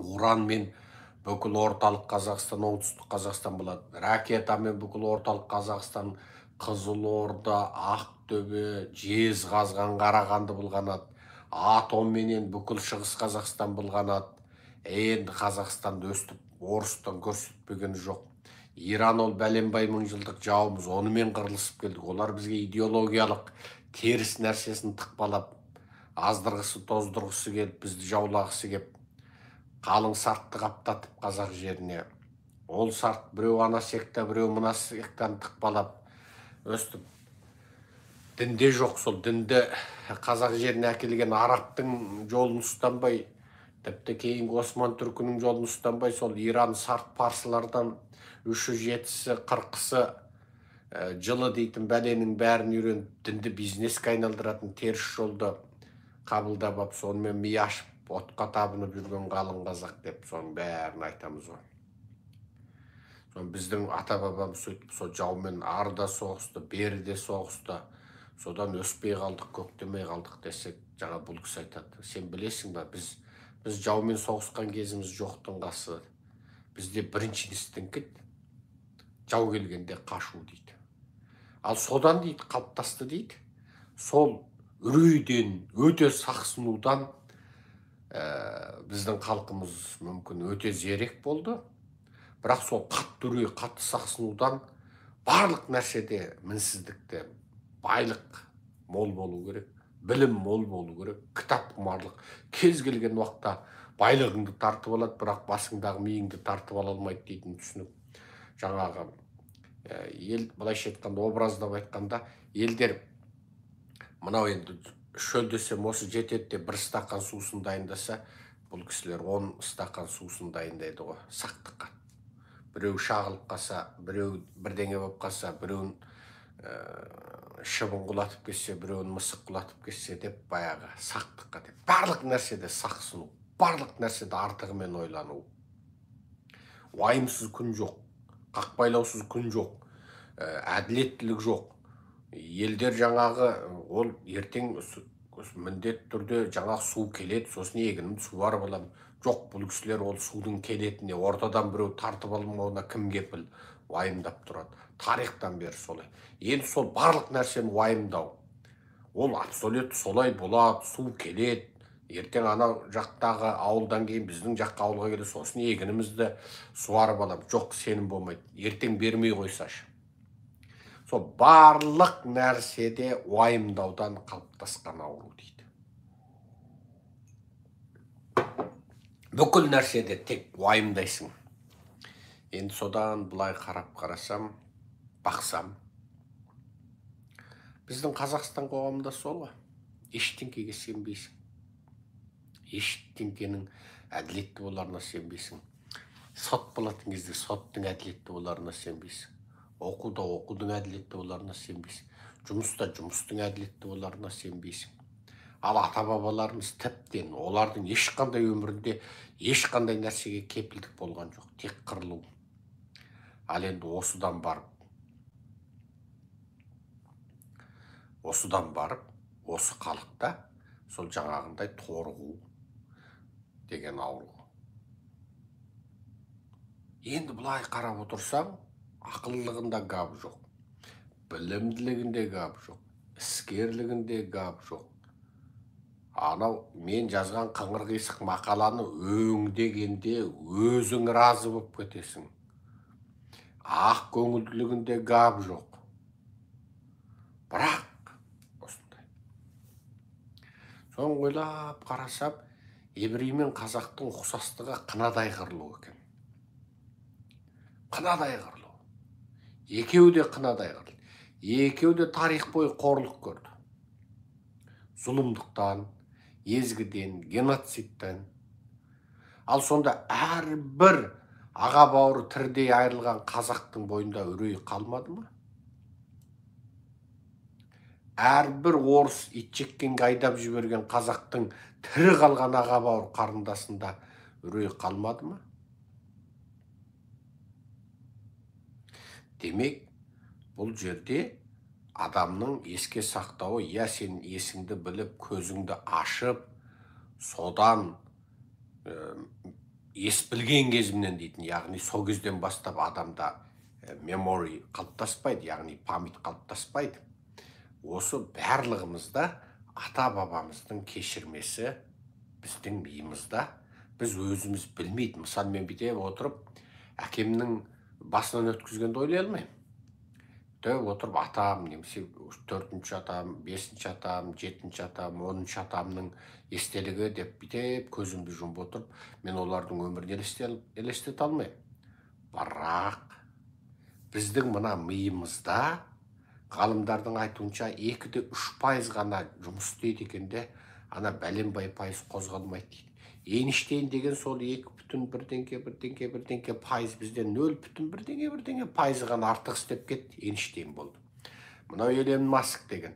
Уранмен бүкіл орталық Қазақстан, оңтүстік Қазақстан болады. Ракетамен бүкіл орталық Қазақстан, Қызылорда, Ақтөбе, Жезқазған, Қарағанды былғанады. Атомменен бүкіл шығыс Қазақстан былғанады. Енді Қазақстанды өстіп, орыстан көрсетпеген жоқ. Иран ол бәленбай мың жылдық жауымыз, онымен қырылысып келдік. Олар бізге идеологиялық теріс нәрсесін тықпалап, аздырғысы, тоздырғысы келіп, бізді жаулағысы келіп, қалың сартты қаптатып қазақ жеріне. Ол сарт біреу ана секта, біреу мына сектаны тықпалап, өстіп. Дінде жоқ, сол дінді қазақ жеріне әкелген арабтың жолын ұстанбай, тіпті кейінгі Осман түркінің жолын ұстанбай, сол Иран сарт парсылардан 3-7-сі, 40-сы жылы дейтін бәленің бәрін үйреніп, дінді бизнеске айналдыратын теріс жолды қабылдап ап, сонымен ми ашып, отқа табынып жүрген қалың қазақ деп, соның бәрін айтамыз ғой. Сон біздің ата-бабамыз сөйтіп, сол жаумен арда соғысты, беріде соғысты, содан өспей қалдық, көктемей қалдық десек, жаңа бұл кісі айтады. Сен білесің ба, біз жаумен соғысқан кезіміз жоқтың қасы. Бізде бірінші инстинкт жау келгенде қашу дейді. Ал содан дейді, қалыптасты дейді. Сол үрейден, өте сақсынудан біздің халқымыз мүмкін өте зерек болды. Бірақ сол қатты үрей, қатты сақсынудан барлық нәрседе мінсіздікте, байлық мол болу керек, білім мол болу керек, кітап құмарлық. Кез келген уақытта байлығыңды тартып алады, бірақ басыңдағы миыңды тартып ала алмайды дейтін түсінік. Жаңағы ел, былайша айтқанда, образдап айтқанда, елдер мынау енді шөл десем осы жетеді деп бір стақан сусын дайындаса, бұл кісілер 10 стақан сусын дайындайды ғой, сақтыққа. Біреу шағылып қалса, біреу бірдеңе болып қалса, біреуін шыбын құлатып кетсе, біреуін мысық құлатып кетсе деп, баяғы сақтыққа деп. Барлық нәрседе сақсыну, барлық нәрседе артығымен ойлану. Уайымсыз күн жоқ, қақпайлаусыз күн жоқ, әділеттілік жоқ. Елдер жаңағы, ол ертең міндет түрде жаңағы су келеді, сосын егінімді суарып аламын. Жоқ, бұл кісілер ол судың келетіне, ортадан біреу тартып алмауына кім кепіл, уайымдап тұрады. Тарихтан бері солай. Енді сол барлық нәрсені уайымдау. Ол абсолют солай болады, су келеді. Ертең ана жақтағы ауылдан кейін біздің жаққа ауылға келеді, сосын егінімізді суарып аламын. Жоқ, сенім болмайды. Ертең бермей қойсашы. Сол барлық нәрседе уайымдаудан қалыптасқан ауру дейді. Бүкіл нәрседе тек уайымдайсың. Енді содан бұлай қарасам, бақсам. Біздің Қазақстан қоғамында сол ғой. Ештеңкеге сенбейсің. Ештеңкенің әділетті боларына сенбейсің. Сот болатын кезде соттың әділетті боларына сенбейсің. Оқуда оқудың әділетті боларына сенбейсің. Жұмыста жұмыстың әділетті боларына сенбейсің. Ал ата-бабаларымыз тіптен олардың ешқандай өмірінде ешқандай нәрсеге кепілдік болған жоқ, тек қырылу. Ал енді осыдан барып, осы халықта сол жаңағындай торығу деген ауру. Енді бұлай қарап отырсаң, ақыллылығында гап жоқ, білімділігінде гап жоқ, іскерлігінде гап жоқ. Анау мен жазған қыңыр қисық мақаланы өңдегенде өзің разы болып кетесің. Ақ көңілділігінде гап жоқ. Бірақ осындай. Соң ойлап қарасам, еврей мен қазақтың ұқсастығы қынадай қырылу екен. Қынадай қырылу. Екеуі де қынадай қырылу. Екеуі де тарих бойы қорлық көрді. Зұлымдықтан, езгіден, геноцидтен. Ал сонда әрбір аға бауыры тірідей айырылған қазақтың бойында үрей қалмады ма? Әрбір орыс итжеккенге айдап жіберген қазақтың тірі қалған аға бауыр қарындасында үрей қалмады ма? Демек, бұл жерде адамның еске сақтауы, я сен есіңді біліп, көзіңді ашып, содан ес білген кезімнен дейтін, яғни сол кезден бастап адамда мемори қалыптаспайды, яғни память қалыптаспайды. Осы барлығымызда ата бабамыздың кешірмесі біздің миымызда, біз өзіміз білмейді. Мысалы, мен бүйтіп отырып, әкемнің басынан өткізгенді ойлай алмаймын. Бүйтіп отырып, атам, немесе 4-ші атам, 5-ші атам, 7-ші атам, 10-ші атамның естелігі деп бүйтіп көзімді жұмып отырып, мен олардың өмірін елестете алмаймын. Бірақ біздің мына миымызда ғалымдардың айтуынша 2-3% ғана жұмыс істейді екен де, ана бәленбай пайыз қозғалмайды дейді. Эйнштейн деген сол 2,1 пайыз бізден 0,1 пайыз ғана артық істеп кетті, Эйнштейн болды. Мынау Элон Маск деген,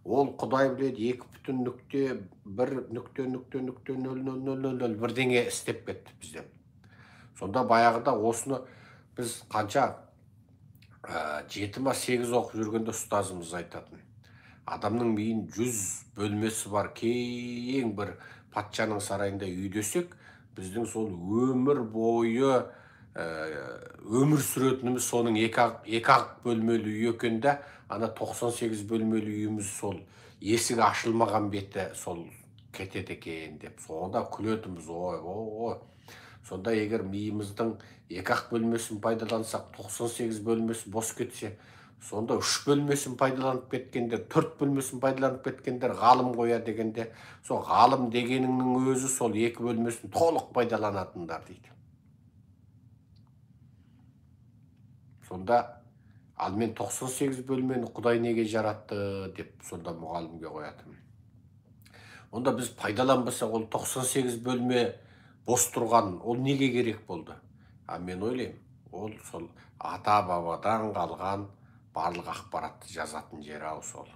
ол құдай біледі 2,1,000,000 бірдеңе істеп кетті бізден. Сонда баяғыда осыны біз қанша 7-8 оқып жүргенде ұстазымыз айтатын. Адамның миын 100 бөлмесі бар кең бір патшаның сарайында үйдесек, біздің сол өмір бойы өмір сүретініміз соның 2 бөлмелі үй екенде, ана 98 бөлмелі үйіміз сол есігі ашылмаған беті сол кетеді екен деп. Сонда күлетіміз, ой. Сонда егер миымыздың 2 бөлмесін пайдалансақ, 98 бөлмесі бос кетсе, сонда 3 бөлмесін пайдаланып кеткендер, 4 бөлмесін пайдаланып кеткендер ғалым қоя дегенде, сол ғалым дегеніңнің өзі сол 2 бөлмесін толық пайдаланатындар дейді. Сонда, ал мен 98 бөлмені Құдай неге жаратты деп сонда мұғалімге қоятын. Онда біз пайдаланбасақ, ол 98 бөлме бос тұрған, ол неге керек болды? Мен ойлаймын, ол сол ата бабадан қалған барлық ақпаратты жазатын жері ау сол.